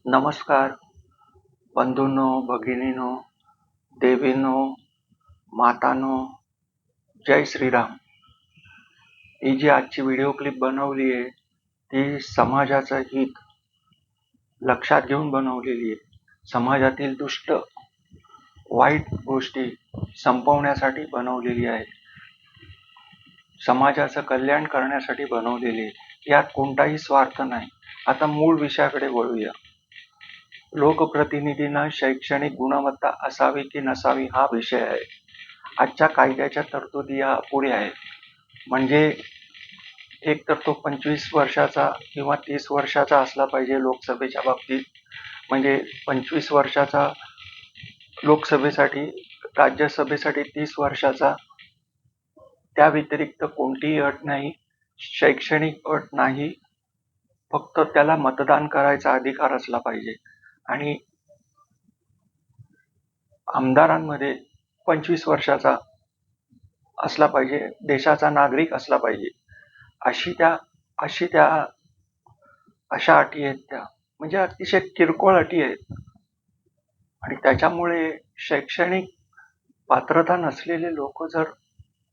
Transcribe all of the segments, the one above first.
नमस्कार बंधूंनो, भगिनीनो, देवींनो, मातांनो, जय श्रीराम. ही जी आजची video clip बनवली आहे ती समाजाचं हित लक्षात घेऊन बनवलेली आहे. समाजातील दुष्ट वाईट गोष्टी संपवण्यासाठी बनवलेली आहे. समाजाचं कल्याण करण्यासाठी बनवलेली आहे. यात कोणताही स्वार्थ नाही. आता मूळ विषयाकडे वळूया. लोकप्रतिनिधींना शैक्षणिक गुणवत्ता असावी की नसावी हा विषय आहे. आजच्या कायद्याच्या तरतुदी या अपुऱ्या आहेत. म्हणजे एक तर तो 25 वर्षाचा किंवा 30 वर्षाचा असला पाहिजे लोकसभेच्या बाबतीत. म्हणजे 25 वर्षाचा लोकसभेसाठी, राज्यसभेसाठी 30 वर्षाचा. त्या व्यतिरिक्त कोणतीही अट नाही, शैक्षणिक अट नाही. फक्त त्याला मतदान करायचा अधिकार असला पाहिजे. आणि आमदारांमध्ये 25 वर्षाचा असला पाहिजे, देशाचा नागरिक असला पाहिजे. अशा अटी आहेत त्या. म्हणजे अतिशय किरकोळ अटी आहेत. आणि त्याच्यामुळे शैक्षणिक पात्रता नसलेले लोक जर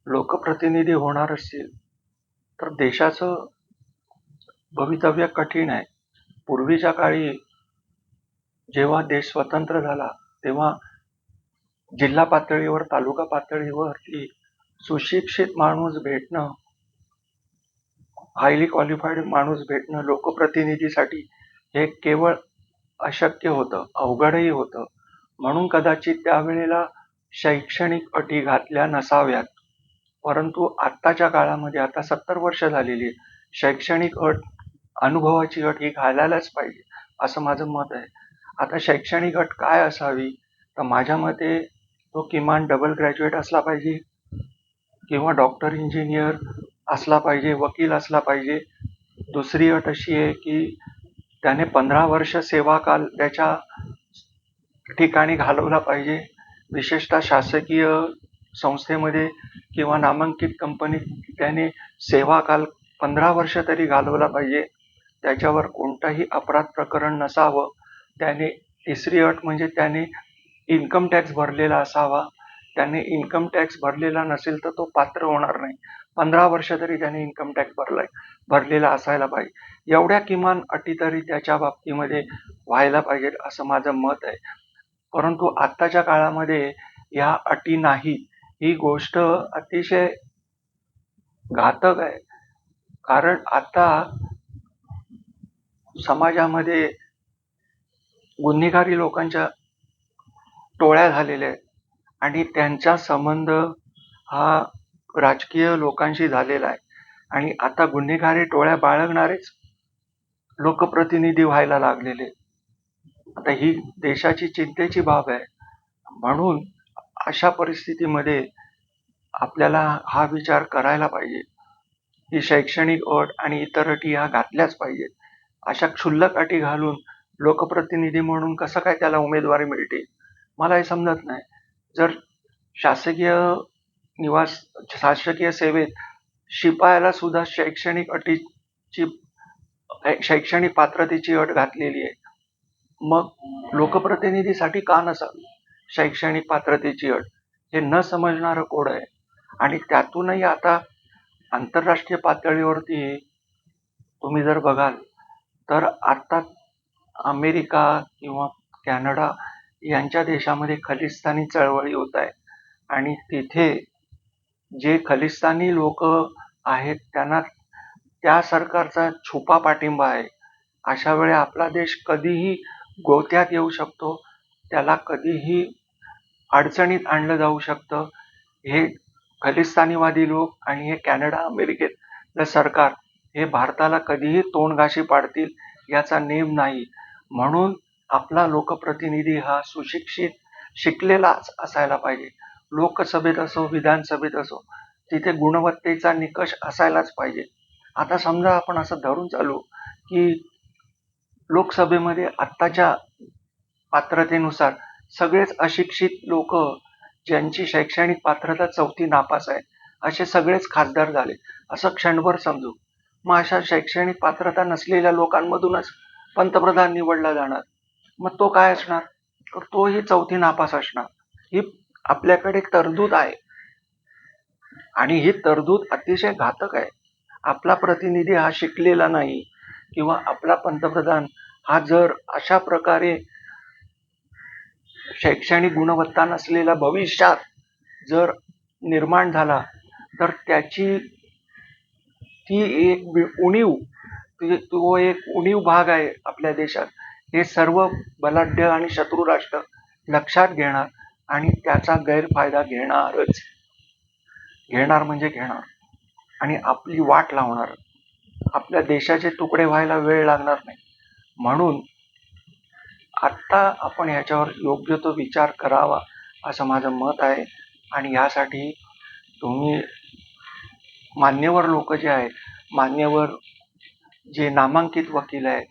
लोकप्रतिनिधी होणार असतील तर देशाचं भवितव्य कठीण आहे. पूर्वीच्या काळी जेव्हा देश स्वतंत्र झाला तेव्हा जिल्हा पातळीवर, तालुका पातळीवरती सुशिक्षित माणूस भेटणं, हायली क्वालिफाईड माणूस भेटणं लोकप्रतिनिधीसाठी हे केवळ अशक्य होतं, अवघडही होतं. म्हणून कदाचित त्यावेळेला शैक्षणिक अटी घातल्या नसाव्यात. परंतु आत्ताच्या काळामध्ये, आता 70 वर्ष झालेली, शैक्षणिक अट, अनुभवाची अट ही घालायलाच पाहिजे असं माझं मत आहे. आता शैक्षणिक अट काय असावी तर माझ्या मते तो किमान डबल ग्रॅज्युएट असला पाहिजे किंवा डॉक्टर, इंजिनियर असला पाहिजे, वकील असला पाहिजे. दुसरी अट अशी आहे की त्याने 15 वर्ष सेवा काल त्याच्या ठिकाणी घालवला पाहिजे. विशेषतः शासकीय संस्थेमध्ये किंवा नामांकित कंपनीत त्याने सेवा काल 15 वर्ष तरी घालवला पाहिजे. त्याच्यावर कोणताही अपराध प्रकरण नसावं. त्याने तिसरी अट म्हणजे त्याने इन्कम टॅक्स भरलेला असावा. त्याने इन्कम टॅक्स भरलेला नसेल तर तो पात्र होणार नाही. 15 वर्ष तरी त्याने इन्कम टॅक्स भरलेला असायला पाहिजे. एवढ्या किमान अटी तरी त्याच्या बाबतीमध्ये व्हायला पाहिजे असं माझं मत आहे. परंतु आत्ताच्या काळामध्ये या अटी नाही. ही गोष्ट अतिशय घातक आहे. कारण आता समाजामध्ये गुन्हेगारी लोकांच्या टोळ्या झालेल्या आहेत आणि त्यांचा संबंध हा राजकीय लोकांशी झालेला आहे. आणि आता गुन्हेगारी टोळ्या बाळगणारेच लोकप्रतिनिधी व्हायला लागलेले. आता ही देशाची चिंतेची बाब आहे. म्हणून अशा परिस्थितीमध्ये आपल्याला हा विचार करायला पाहिजे की शैक्षणिक अट आणि इतर अटी ह्या घातल्याच पाहिजेत. अशा क्षुल्लक अटी घालून लोकप्रतिनिधी म्हणून कसं काय त्याला उमेदवारी मिळते मला हे समजत नाही. जर शासकीय सेवेत शिपायाला सुद्धा शैक्षणिक पात्रतेची अट घातलेली आहे, मग लोकप्रतिनिधीसाठी का नसावी शैक्षणिक पात्रतेची अट? हे न समजणारं कोण आहे. आणि त्यातूनही आता आंतरराष्ट्रीय पातळीवरती तुम्ही जर बघाल तर आता अमेरिका किंवा कॅनडा यांच्या देशामध्ये खलिस्तानी चळवळी होत आहे. आणि तिथे जे खलिस्तानी लोक आहेत त्यांना त्या सरकारचा छुपा पाठिंबा आहे. अशा वेळी आपला देश कधीही गोत्यात येऊ शकतो, त्याला कधीही अडचणीत आणलं जाऊ शकतं. हे खलिस्तानीवादी लोक आणि हे कॅनडा, अमेरिकेतलं सरकार हे भारताला कधीही तोंडघाशी पाडतील याचा नेम नाही. म्हणून आपला लोकप्रतिनिधी हा सुशिक्षित, शिकलेलाच असायला पाहिजे. लोकसभेत असो, विधानसभेत असो, तिथे गुणवत्तेचा निकष असायलाच पाहिजे. आता समजा आपण असं धरून चालू की लोकसभेमध्ये आत्ताच्या पात्रतेनुसार सगळेच अशिक्षित लोक ज्यांची शैक्षणिक पात्रता 4थी नापास आहे असे सगळेच खासदार झाले असं क्षणभर समजू. मग अशा शैक्षणिक पात्रता नसलेल्या लोकांमधूनच पंतप्रधान निवडला जाणार. मग तो काय असणार? तर तो ही चौथी नापास असणार. ही आपल्याकडे तरतूद आहे आणि ही तरतूद अतिशय घातक आहे. आपला प्रतिनिधी हा शिकलेला नाही किंवा आपला पंतप्रधान हा जर अशा प्रकारे शैक्षणिक गुणवत्ता नसलेला भविष्यात जर निर्माण झाला तर त्याची ती एक उणीव, तो एक उणीव भाग आहे आपल्या देशात. हे सर्व बलाढ्य आणि शत्रू राष्ट्र लक्षात घेणार आणि त्याचा गैरफायदा घेणार म्हणजे घेणार आणि आपली वाट लावणार. आपल्या देशाचे तुकडे व्हायला वेळ लागणार नाही. म्हणून आत्ता आपण ह्याच्यावर योग्य तो विचार करावा असं माझं मत आहे. आणि यासाठी तुम्ही मान्यवर लोक जे आहेत, मान्यवर जे नामांकित वकील आहेत,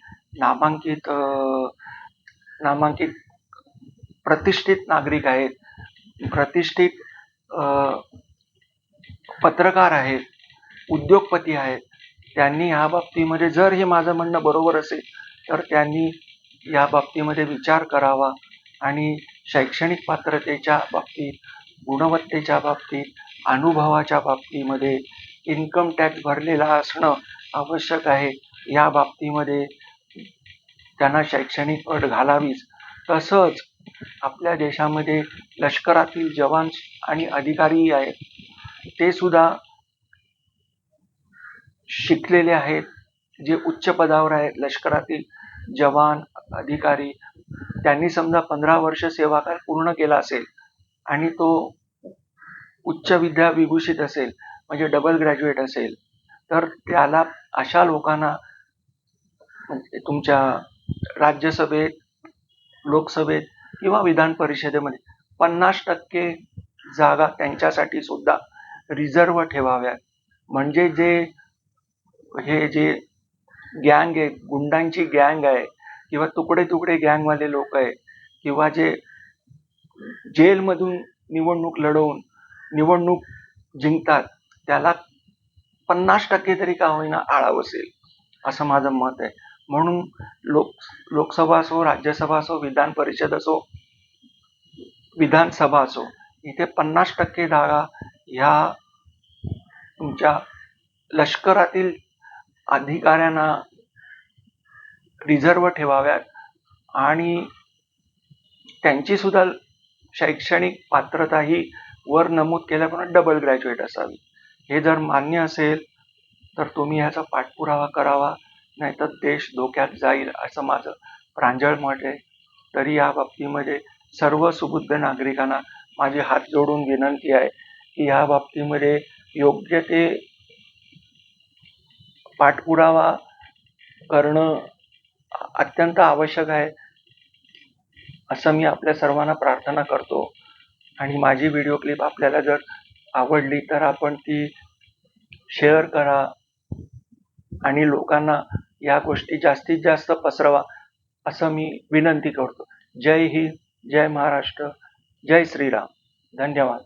नामांकित प्रतिष्ठित नागरिक आहेत, प्रतिष्ठित पत्रकार आहेत, उद्योगपती आहेत, त्यांनी ह्या बाबतीमध्ये जर हे माझं म्हणणं बरोबर असेल तर त्यांनी या बाबतीमध्ये विचार करावा आणि शैक्षणिक पात्रतेच्या बाबतीत, गुणवत्तेच्या बाबतीत, अनुभवाच्या बाबतीमध्ये इन्कम टॅक्स भरलेला असणं आवश्यक आहे. या बाबतीमध्ये त्यांना शैक्षणिक अट घालावीच. तसंच आपल्या देशामध्ये लष्करातील जवान आणि अधिकारी आहेत, ते सुद्धा शिकलेले आहेत, जे उच्च पदावर आहेत. लष्करातील जवान, अधिकारी, त्यांनी समजा 15 वर्ष सेवाकाल पूर्ण केला असेल आणि तो उच्च विद्या विभूषित असेल, म्हणजे डबल ग्रॅज्युएट असेल, तर त्याला अशा लोकांना तुमच्या राज्यसभेत, लोकसभेत किंवा विधान परिषदेमध्ये 50% जागा त्यांच्यासाठी सुद्धा रिझर्व ठेवाव्यात. म्हणजे हे जे गँग आहे, गुंडांची गँग आहे किंवा तुकडे तुकडे गँगवाले लोक आहे किंवा जे जेलमधून निवडणूक लढवून निवडणूक जिंकतात, त्याला 50% तरी का होईना आळा बसेल असं माझं मत आहे. म्हणून लोकसभा असो, राज्यसभा असो, विधान परिषद असो, विधानसभा असो, इथे 50% जागा ह्या तुमच्या लष्करातील अधिकाऱ्यांना रिझर्व ठेवाव्यात आणि त्यांची सुद्धा शैक्षणिक पात्रता ही वर नमूद केल्याप्रमाणे डबल ग्रॅज्युएट असावी. हे जर मान्य असेल तर तुम्ही ह्याचा पाठपुरावा करावा, नाहीतर देश धोक्यात जाईल असं माझं प्रांजळ मत आहे. तरी या बाबतीमध्ये सर्व सुबुद्ध नागरिकांना माझे हात जोडून विनंती आहे की या बाबतीमध्ये योग्य ते पाठपुरावा करणं अत्यंत आवश्यक आहे असं मी आपल्या सर्वांना प्रार्थना करतो. आणि माझी व्हिडिओ क्लिप आपल्याला जर आवडली तर आपण ती शेअर करा आणि लोकांना या गोष्टी जास्तीत जास्त पसरवा असं मी विनंती करतो. जय हिंद, जय महाराष्ट्र, जय श्रीराम. धन्यवाद.